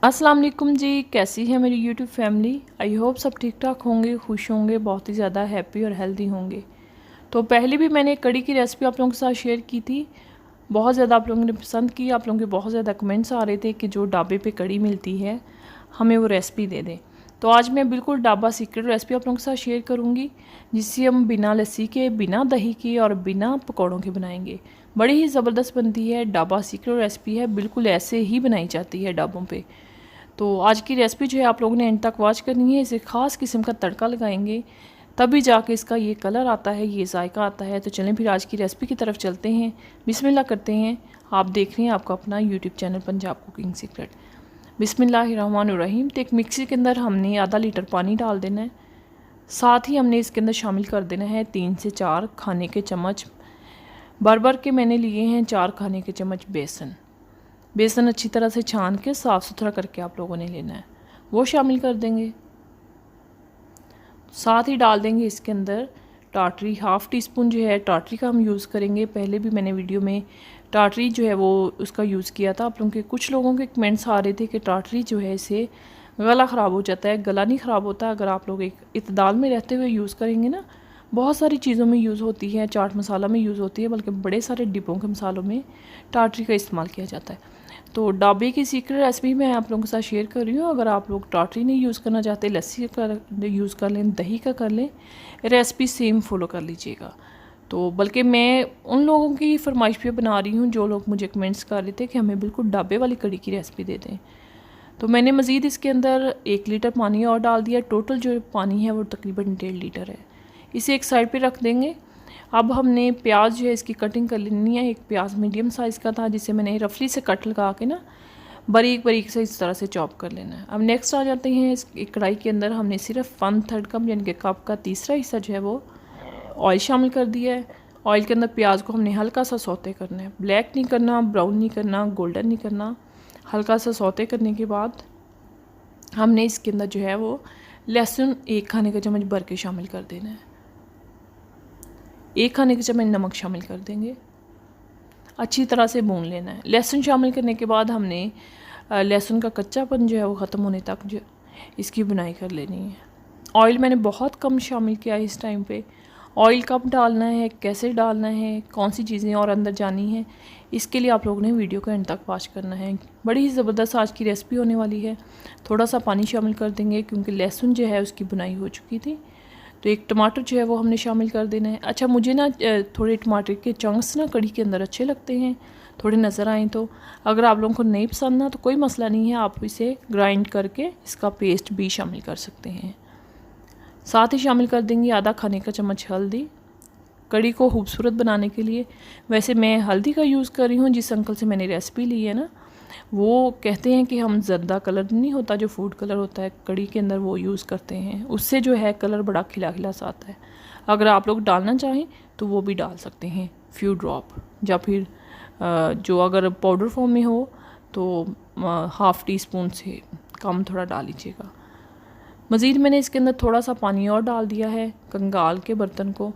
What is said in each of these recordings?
अस्सलाम वालेकुम जी, कैसी है मेरी यूट्यूब फैमिली। आई होप सब ठीक ठाक होंगे, खुश होंगे, बहुत ही ज़्यादा हैप्पी और हेल्दी होंगे। तो पहले भी मैंने कड़ी की रेसिपी आप लोगों के साथ शेयर की थी, बहुत ज़्यादा आप लोगों ने पसंद की। आप लोगों के बहुत ज़्यादा कमेंट्स आ रहे थे कि जो ढाबे पे कड़ी मिलती है हमें वो रेसिपी दे दें। तो आज मैं बिल्कुल ढाबा सीक्रेट रेसिपी आप लोगों के साथ शेयर करूँगी, जिससे हम बिना लस्सी के, बिना दही के और बिना पकौड़ों के बनाएंगे। बड़ी ही ज़बरदस्त बनती है, ढाबा सीक्रेट रेसिपी है, बिल्कुल ऐसे ही बनाई जाती है ढाबों पे। तो आज की रेसिपी जो है आप लोगों ने एंड तक वॉच करनी है। इसे ख़ास किस्म का तड़का लगाएंगे, तभी जाके इसका ये कलर आता है, ये जायका आता है। तो चलें फिर आज की रेसिपी की तरफ चलते हैं, बिस्मिल्लाह करते हैं। आप देख रहे हैं आपका अपना YouTube channel Punjab cooking secret. बिस्मिल्लाहिर्रहमानिर्रहीम। तो एक मिक्सी के अंदर हमने आधा लीटर पानी डाल देना है। साथ ही हमने इसके अंदर शामिल कर देना है 3 से 4 खाने के चम्मच, भर के मैंने लिए हैं 4 खाने के चम्मच बेसन। बेसन अच्छी तरह से छान के साफ़ सुथरा करके आप लोगों ने लेना है, वो शामिल कर देंगे। साथ ही डाल देंगे इसके अंदर टाटरी, हाफ़ टी स्पून जो है टाटरी का हम यूज़ करेंगे। पहले भी मैंने वीडियो में टाटरी जो है वो उसका यूज़ किया था। आप लोगों के कुछ लोगों के कमेंट्स आ रहे थे कि टाटरी जो है इससे गला ख़राब हो जाता है। गला नहीं ख़राब होता अगर आप लोग एक इत्दाल में रहते हुए यूज़ करेंगे ना। बहुत सारी चीज़ों में यूज़ होती है, चाट मसाला में यूज़ होती है, बल्कि बड़े सारे डिब्बों के मसालों में टाटरी का इस्तेमाल किया जाता है। तो ढाबे की सीक्रेट रेसिपी मैं आप लोगों के साथ शेयर कर रही हूँ। अगर आप लोग टाटरी नहीं यूज़ करना चाहते, लस्सी का यूज़ कर लें, दही का कर लें, रेसिपी सेम फॉलो कर लीजिएगा। तो बल्कि मैं उन लोगों की फरमाइश पे बना रही हूँ जो लोग मुझे कमेंट्स कर रहे थे कि हमें बिल्कुल ढाबे वाली कड़ी की रेसिपी दे दें। तो मैंने मज़ीद इसके अंदर 1 लीटर पानी और डाल दिया। टोटल जो पानी है वो तकरीबन 1.5 लीटर है। इसे एक साइड पे रख देंगे। अब हमने प्याज जो है इसकी कटिंग कर लेनी है। एक प्याज मीडियम साइज़ का था, जिसे मैंने रफली से कट लगा के ना बारीक बारीक से इस तरह से चॉप कर लेना है। अब नेक्स्ट आ जाते हैं इस कढ़ाई के अंदर हमने सिर्फ 1/3 कप यानी कि कप का तीसरा हिस्सा जो है वो ऑयल शामिल कर दिया है। ऑयल के अंदर प्याज को हमने हल्का सा सौते करना है, ब्लैक नहीं करना, ब्राउन नहीं करना, गोल्डन नहीं करना। हल्का सा सौते करने के बाद हमने इसके अंदर जो है वो लहसुन 1 खाने का चम्मच भर के शामिल कर देना है। 1 खाने का चम्मच नमक शामिल कर देंगे। अच्छी तरह से भून लेना है। लहसुन शामिल करने के बाद हमने लहसुन का कच्चापन जो है वो ख़त्म होने तक जो इसकी बुनाई कर लेनी है। ऑयल मैंने बहुत कम शामिल किया है इस टाइम पे। ऑयल कब डालना है, कैसे डालना है, कौन सी चीज़ें और अंदर जानी है, इसके लिए आप लोगों ने वीडियो को एंड तक वॉच करना है। बड़ी ही ज़बरदस्त आज की रेसिपी होने वाली है। थोड़ा सा पानी शामिल कर देंगे क्योंकि लहसुन जो है उसकी बुनाई हो चुकी थी। तो एक टमाटर जो है वो हमने शामिल कर देना है। अच्छा, मुझे ना थोड़े टमाटर के चंक्स ना कड़ी के अंदर अच्छे लगते हैं, थोड़े नज़र आएँ तो। अगर आप लोगों को नहीं पसंद ना तो कोई मसला नहीं है, आप इसे ग्राइंड करके इसका पेस्ट भी शामिल कर सकते हैं। साथ ही शामिल कर देंगे आधा खाने का चम्मच हल्दी, कड़ी को खूबसूरत बनाने के लिए। वैसे मैं हल्दी का यूज़ कर रही हूँ, जिस अंकल से मैंने रेसिपी ली है ना, वो कहते हैं कि हम ज़र्दा कलर नहीं होता जो फूड कलर होता है कड़ी के अंदर, वो यूज़ करते हैं। उससे जो है कलर बड़ा खिला खिला सा आता है। अगर आप लोग डालना चाहें तो वो भी डाल सकते हैं, फ्यू ड्रॉप, या फिर जो अगर पाउडर फॉर्म में हो तो हाफ़ टी स्पून से कम थोड़ा डाल लीजिएगा। मज़ीद मैंने इसके अंदर थोड़ा सा पानी और डाल दिया है कंगाल के बर्तन को।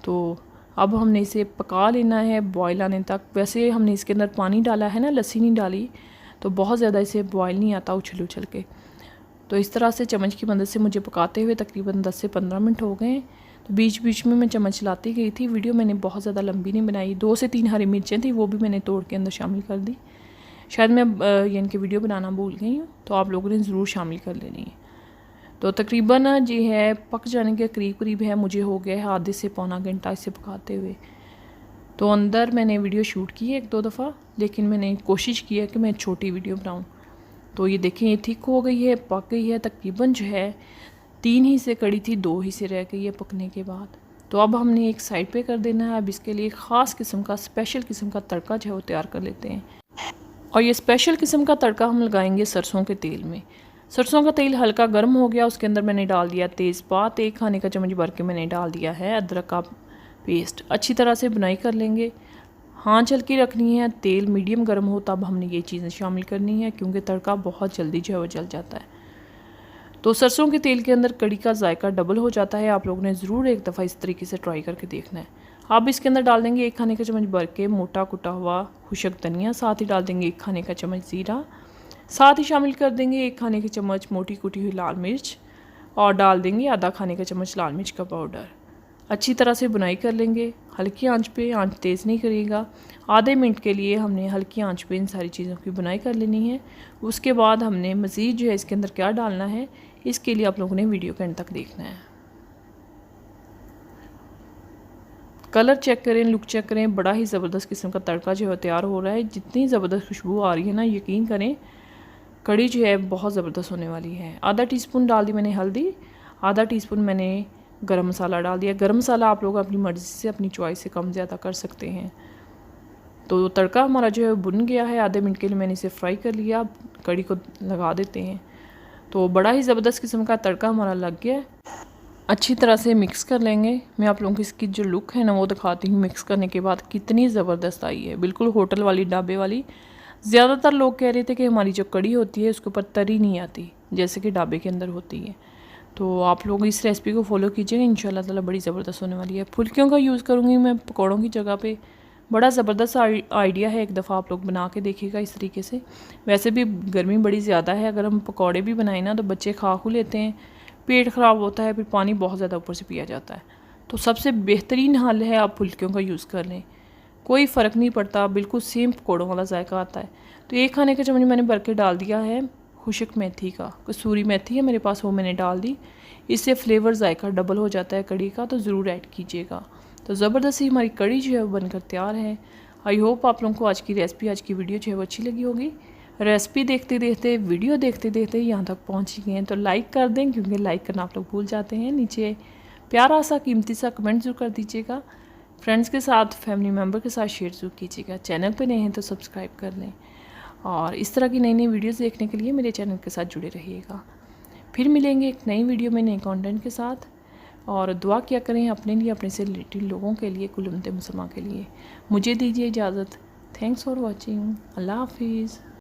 तो अब हमने इसे पका लेना है बॉयल आने तक। वैसे हमने इसके अंदर पानी डाला है ना, लस्सी नहीं डाली, तो बहुत ज़्यादा इसे बॉयल नहीं आता उछल उछल के। तो इस तरह से चम्मच की मदद से मुझे पकाते हुए तकरीबन 10 से 15 मिनट हो गए। तो बीच बीच में मैं चम्मच लाती गई थी। वीडियो मैंने बहुत ज़्यादा लंबी नहीं बनाई। 2 से 3 हरी मिर्चें थी, वो भी मैंने तोड़ के अंदर शामिल कर दी। शायद मैं यानी कि वीडियो बनाना भूल गई हूँ, तो आप लोगों ने ज़रूर शामिल कर लेनी है। तो तकरीबन जी है पक जाने के करीब करीब है, मुझे हो गया है आधे से पौना घंटा इसे पकाते हुए। तो अंदर मैंने वीडियो शूट की है 1-2 दफ़ा, लेकिन मैंने कोशिश की है कि मैं छोटी वीडियो बनाऊं। तो ये देखें, ये थिक हो गई है, पक गई है। तकरीबन जो है 3 हिस्से कड़ी थी, 2 हिस्से रह गई है पकने के बाद। तो अब हमने एक साइड पे कर देना है। अब इसके लिए ख़ास किस्म का, स्पेशल किस्म का तड़का जो है वो तैयार कर लेते हैं। और ये स्पेशल किस्म का तड़का हम लगाएंगे सरसों के तेल में। सरसों का तेल हल्का गर्म हो गया, उसके अंदर मैंने डाल दिया तेज़पात, 1 खाने का चम्मच भर के मैंने डाल दिया है अदरक का पेस्ट। अच्छी तरह से बुनाई कर लेंगे। आंच हल्की रखनी है, तेल मीडियम गर्म हो तब हमने ये चीज़ें शामिल करनी है, क्योंकि तड़का बहुत जल्दी जो है वो जल जाता है। तो सरसों के तेल के अंदर कड़ी का जायका डबल हो जाता है। आप लोगों ने ज़रूर एक दफ़ा इस तरीके से ट्राई करके देखना है। अब इसके अंदर डाल देंगे 1 खाने का चम्मच भर के मोटा कुटा हुआ खुशक धनिया। साथ ही डाल देंगे 1 खाने का चम्मच ज़ीरा। साथ ही शामिल कर देंगे 1 खाने की चम्मच मोटी कुटी हुई लाल मिर्च और डाल देंगे आधा खाने का चम्मच लाल मिर्च का पाउडर। अच्छी तरह से बुनाई कर लेंगे हल्की आंच पे, आंच तेज़ नहीं करिएगा। आधे मिनट के लिए हमने हल्की आंच पे इन सारी चीज़ों की बुनाई कर लेनी है। उसके बाद हमने मज़ीद जो है इसके अंदर क्या डालना है, इसके लिए आप लोगों ने वीडियो के एंड तक देखना है। कलर चेक करें, लुक चेक करें, बड़ा ही ज़बरदस्त किस्म का तड़का जो है तैयार हो रहा है। जितनी ज़बरदस्त खुशबू आ रही है ना, यकीन करें कड़ी जो है बहुत ज़बरदस्त होने वाली है। आधा टीस्पून डाल दी मैंने हल्दी, आधा टीस्पून मैंने गरम मसाला डाल दिया। गरम मसाला आप लोग अपनी मर्ज़ी से, अपनी चॉइस से कम ज़्यादा कर सकते हैं। तो तड़का हमारा जो है भुन गया है। आधे मिनट के लिए मैंने इसे फ्राई कर लिया। कड़ी को लगा देते हैं। तो बड़ा ही ज़बरदस्त किस्म का तड़का हमारा लग गया है। अच्छी तरह से मिक्स कर लेंगे। मैं आप लोगों को इसकी जो लुक है ना वो दिखाती हूँ मिक्स करने के बाद कितनी ज़बरदस्त आई है, बिल्कुल होटल वाली, ढाबे वाली। ज़्यादातर लोग कह रहे थे कि हमारी जो कड़ी होती है उसके ऊपर तरी नहीं आती जैसे कि ढाबे के अंदर होती है। तो आप लोग इस रेसिपी को फॉलो कीजिएगा, इंशाल्लाह ताला बड़ी ज़बरदस्त होने वाली है। फुल्कियों का यूज़ करूँगी मैं पकौड़ों की जगह पे। बड़ा ज़बरदस्त आइडिया है, एक दफ़ा आप लोग बना के देखिएगा इस तरीके से। वैसे भी गर्मी बड़ी ज़्यादा है, अगर हम पकौड़े भी बनाएं ना तो बच्चे खा खू लेते हैं, पेट ख़राब होता है, फिर पानी बहुत ज़्यादा ऊपर से पिया जाता है। तो सबसे बेहतरीन हल है आप फुल्कियों का यूज़ कर लें, कोई फ़र्क नहीं पड़ता, बिल्कुल सेम पकौड़ों वाला जायका आता है। तो 1 खाने का चम्मच मैंने भर के डाल दिया है खुश्क मेथी का, कसूरी मेथी है मेरे पास, वो मैंने डाल दी। इससे फ्लेवर जायका डबल हो जाता है कड़ी का, तो ज़रूर ऐड कीजिएगा। तो ज़बरदस्ती हमारी कड़ी जो है वो बनकर तैयार है। आई होप आप लोगों को आज की रेसिपी, आज की वीडियो जो है वो अच्छी लगी होगी। रेसिपी देखते देखते, वीडियो देखते देखते यहाँ तक पहुँच गए हैं तो लाइक कर दें, क्योंकि लाइक करना आप लोग भूल जाते हैं। नीचे प्यारा सा कीमती सा कमेंट ज़रूर कर दीजिएगा। फ्रेंड्स के साथ, फैमिली मेम्बर के साथ शेयर ज़रूर कीजिएगा। चैनल पे नए हैं तो सब्सक्राइब कर लें और इस तरह की नई नई वीडियोस देखने के लिए मेरे चैनल के साथ जुड़े रहिएगा। फिर मिलेंगे एक नई वीडियो में नए कंटेंट के साथ। और दुआ किया करें अपने लिए, अपने से रिलेटेड लोगों के लिए, कुल उम्मत मुसलमान के लिए। मुझे दीजिए इजाज़त। Thanks for watching. अल्लाह हाफिज़।